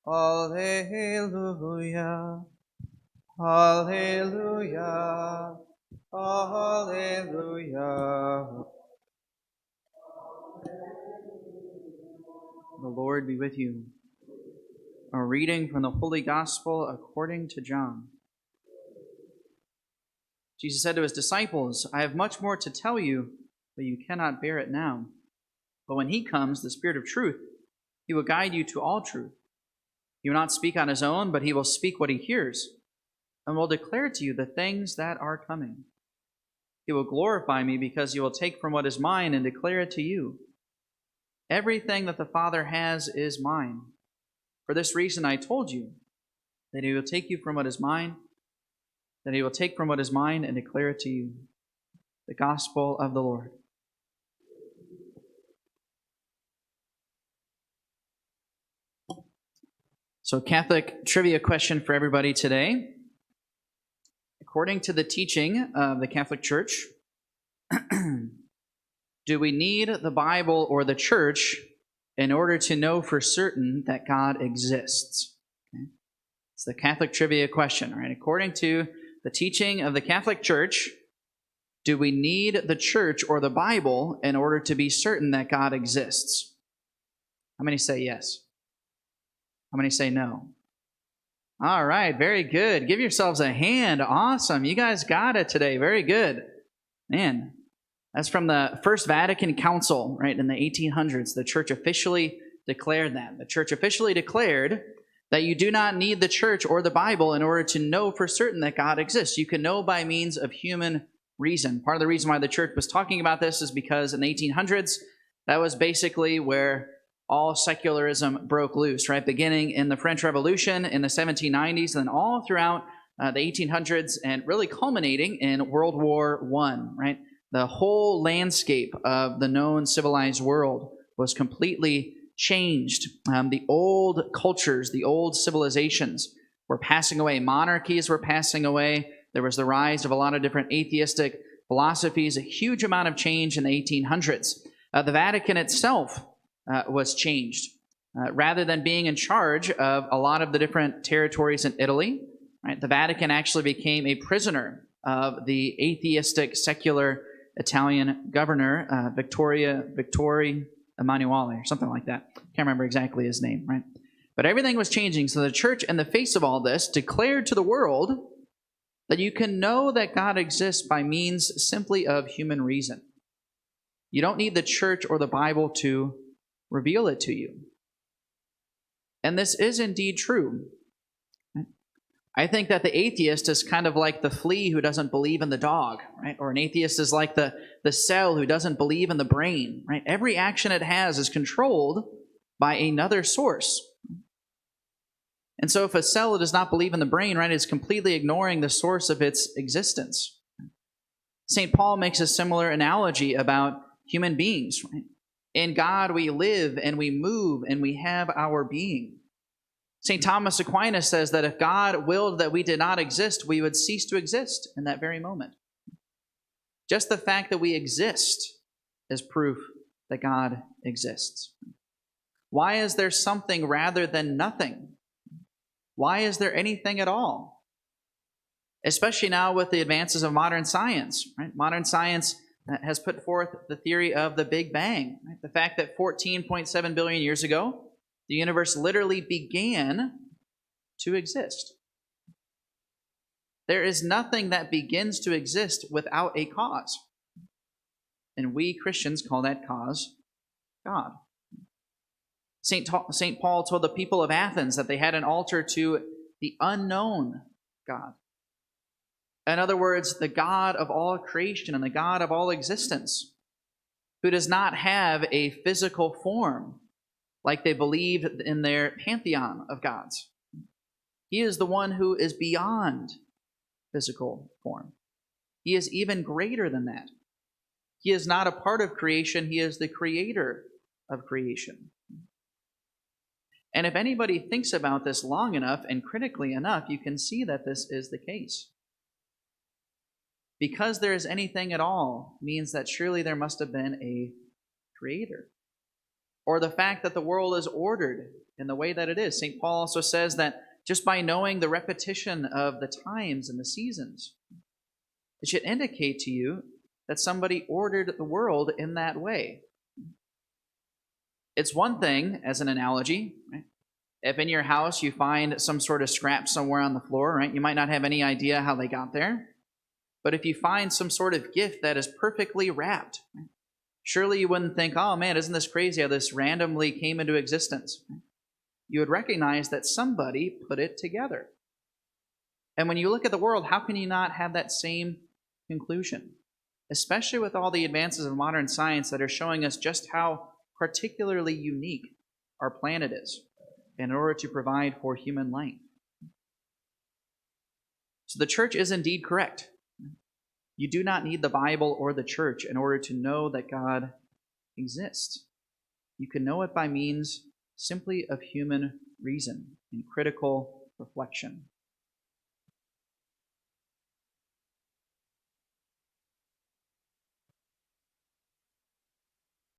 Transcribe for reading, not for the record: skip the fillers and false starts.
Alleluia. Alleluia. Alleluia. The Lord be with you. A reading from the Holy Gospel according to John. Jesus said to his disciples, I have much more to tell you, but you cannot bear it now. But when he comes, the Spirit of truth, he will guide you to all truth. He will not speak on his own, but he will speak what he hears, and will declare to you the things that are coming. He will glorify me, because he will take from what is mine and declare it to you. Everything that the Father has is mine. For this reason I told you, that he will take you from what is mine, that he will take from what is mine and declare it to you. The Gospel of the Lord. So, Catholic trivia question for everybody today. According to the teaching of the Catholic Church, do we need the Bible or the Church in order to know for certain that God exists? Okay. It's the Catholic trivia question, right? According to the teaching of the Catholic Church, do we need the Church or the Bible in order to be certain that God exists? How many say yes? How many say no? All right, very good. Give yourselves a hand. Awesome. You guys got it today. Very good. Man, that's from the First Vatican Council, right, in the 1800s. The Church officially declared that. The Church officially declared that you do not need the Church or the Bible in order to know for certain that God exists. You can know by means of human reason. Part of the reason why the Church was talking about this is because in the 1800s, that was basically where all secularism broke loose, right? Beginning in the French Revolution in the 1790s, and then all throughout the 1800s, and really culminating in World War I, right? The whole landscape of the known civilized world was completely changed. The old cultures, the old civilizations were passing away. Monarchies were passing away. There was the rise of a lot of different atheistic philosophies, a huge amount of change in the 1800s. The Vatican itself was changed. Rather than being in charge of a lot of the different territories in Italy, right, the Vatican actually became a prisoner of the atheistic, secular Italian governor, Vittorio Emanuele, or something like that. Can't remember exactly his name, right? But everything was changing. So the Church, in the face of all this, declared to the world that you can know that God exists by means simply of human reason. You don't need the Church or the Bible to reveal it to you. And this is indeed true. I think that the atheist is kind of like the flea who doesn't believe in the dog, right? Or an atheist is like the cell who doesn't believe in the brain, right? Every action it has is controlled by another source. And so if a cell does not believe in the brain, right, it's completely ignoring the source of its existence. St. Paul makes a similar analogy about human beings, right? In God we live and we move and we have our being. St. Thomas Aquinas says that if God willed that we did not exist, we would cease to exist in that very moment. Just the fact that we exist is proof that God exists. Why is there something rather than nothing? Why is there anything at all? Especially now with the advances of modern science, right? Modern science has put forth the theory of the Big Bang. Right? The fact that 14.7 billion years ago, the universe literally began to exist. There is nothing that begins to exist without a cause. And we Christians call that cause God. St. Paul told the people of Athens that they had an altar to the unknown God. In other words, the God of all creation and the God of all existence, who does not have a physical form like they believed in their pantheon of gods. He is the one who is beyond physical form. He is even greater than that. He is not a part of creation. He is the creator of creation. And if anybody thinks about this long enough and critically enough, you can see that this is the case. Because there is anything at all means that surely there must have been a creator. Or the fact that the world is ordered in the way that it is. St. Paul also says that just by knowing the repetition of the times and the seasons, it should indicate to you that somebody ordered the world in that way. It's one thing, as an analogy, right? If in your house you find some sort of scrap somewhere on the floor, right, you might not have any idea how they got there. But if you find some sort of gift that is perfectly wrapped, right, surely you wouldn't think, oh man, isn't this crazy how this randomly came into existence? You would recognize that somebody put it together. And when you look at the world, how can you not have that same conclusion? Especially with all the advances of modern science that are showing us just how particularly unique our planet is in order to provide for human life. So the church is indeed correct. You do not need the Bible or the church in order to know that God exists. You can know it by means simply of human reason and critical reflection.